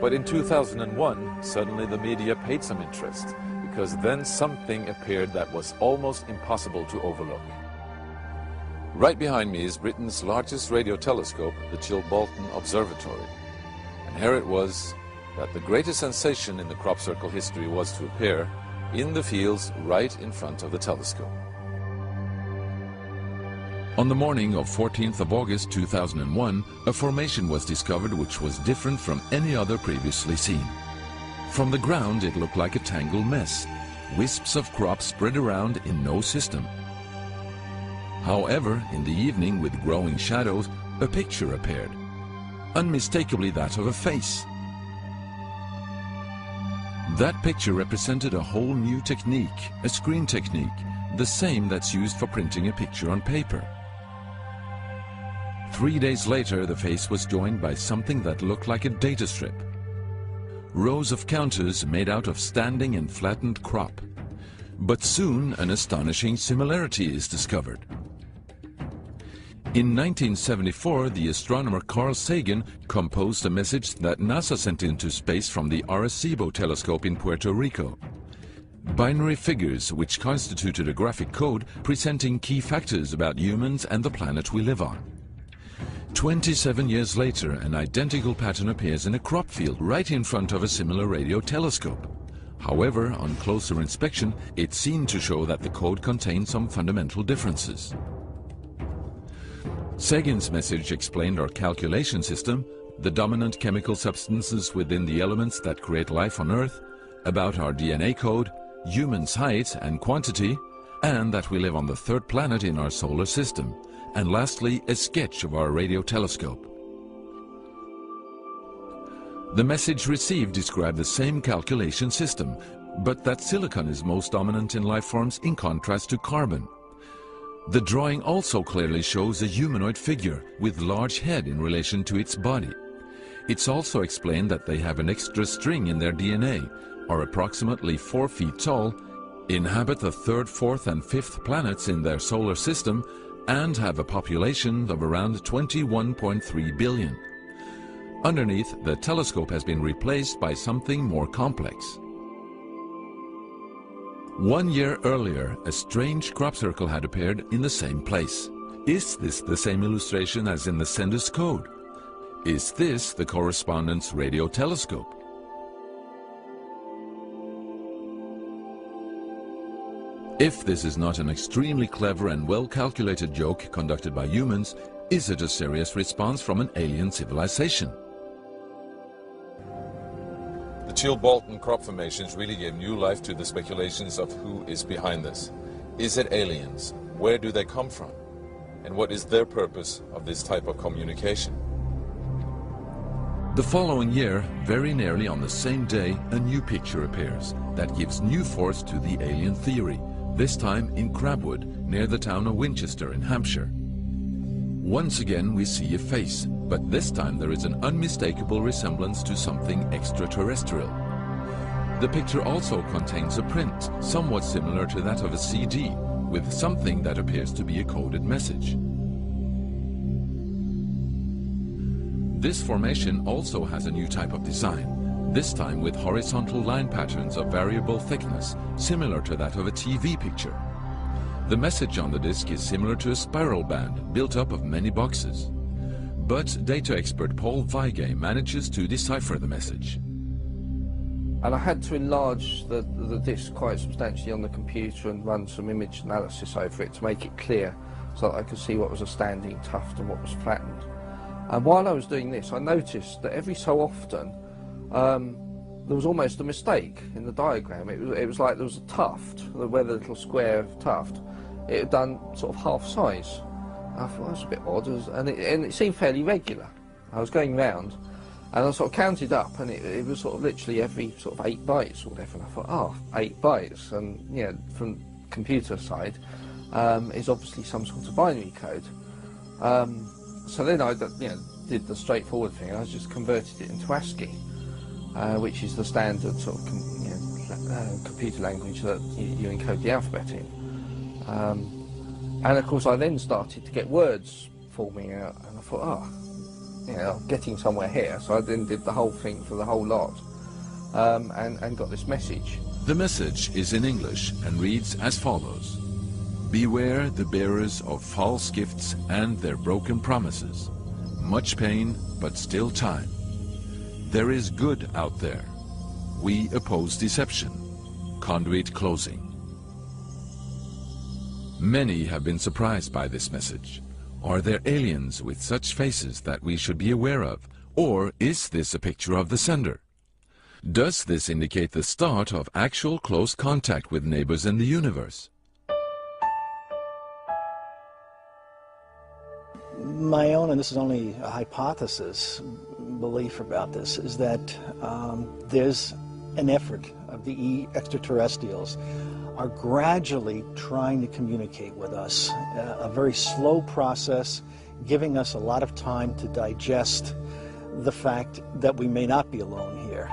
But in 2001, suddenly the media paid some interest, because then something appeared that was almost impossible to overlook. Right behind me is Britain's largest radio telescope, the Chilbolton Observatory. And here it was that the greatest sensation in the crop circle history was to appear in the fields right in front of the telescope. On the morning of 14th of August 2001, a formation was discovered which was different from any other previously seen. From the ground it looked like a tangled mess, wisps of crops spread around in no system. However, in the evening, with growing shadows, a picture appeared, unmistakably that of a face. That picture represented a whole new technique, a screen technique, the same that's used for printing a picture on paper. 3 days later, the face was joined by something that looked like a data strip. Rows of counters made out of standing and flattened crop. But soon an astonishing similarity is discovered. In 1974, the astronomer Carl Sagan composed a message that NASA sent into space from the Arecibo telescope in Puerto Rico. Binary figures which constituted a graphic code presenting key factors about humans and the planet we live on. 27 years later, an identical pattern appears in a crop field right in front of a similar radio telescope. However, on closer inspection, it seemed to show that the code contained some fundamental differences. Sagan's message explained our calculation system, the dominant chemical substances within the elements that create life on Earth, about our DNA code, humans' height and quantity, and that we live on the third planet in our solar system, and lastly, a sketch of our radio telescope. The message received described the same calculation system, but that silicon is most dominant in life forms in contrast to carbon. The drawing also clearly shows a humanoid figure with large head in relation to its body. It's also explained that they have an extra string in their DNA, are approximately 4 feet tall, inhabit the third, fourth and fifth planets in their solar system, and have a population of around 21.3 billion. Underneath, the telescope has been replaced by something more complex. 1 year earlier, a strange crop circle had appeared in the same place. Is this the same illustration as in the sender's code? Is this the correspondent's radio telescope? If this is not an extremely clever and well-calculated joke conducted by humans, is it a serious response from an alien civilization? The Chilbolton crop formations really gave new life to the speculations of who is behind this. Is it aliens? Where do they come from? And what is their purpose of this type of communication? The following year, very nearly on the same day, a new picture appears that gives new force to the alien theory, this time in Crabwood, near the town of Winchester in Hampshire. Once again we see a face, but this time there is an unmistakable resemblance to something extraterrestrial. The picture also contains a print, somewhat similar to that of a CD, with something that appears to be a coded message. This formation also has a new type of design, this time with horizontal line patterns of variable thickness, similar to that of a TV picture. The message on the disc is similar to a spiral band built up of many boxes. But data expert Paul Weige manages to decipher the message. And I had to enlarge the disc quite substantially on the computer and run some image analysis over it to make it clear so that I could see what was a standing tuft and what was flattened. And while I was doing this, I noticed that every so often there was almost a mistake in the diagram. It was like there was a tuft, where the little square tuft, it had done sort of half size. I thought that was a bit odd, and it seemed fairly regular. I was going round, and I sort of counted up, and it was sort of literally every sort of 8 bytes or whatever, and I thought, oh, 8 bytes, and you know, from computer side, is obviously some sort of binary code. So then I did the straightforward thing, I just converted it into ASCII, which is the standard sort of computer language that you encode the alphabet in. And of course I then started to get words forming out, and I thought, oh, you know, getting somewhere here, so I then did the whole thing for the whole lot, and got this message. The message is in English and reads as follows. Beware the bearers of false gifts and their broken promises. Much pain, but still time. There is good out there. We oppose deception. Conduit closing. Many have been surprised by this message. Are there aliens with such faces that we should be aware of? Or is this a picture of the sender? Does this indicate the start of actual close contact with neighbors in the universe? My own, and this is only a hypothesis, belief about this, is that there's an effort of the extraterrestrials are gradually trying to communicate with us. A very slow process, giving us a lot of time to digest the fact that we may not be alone here.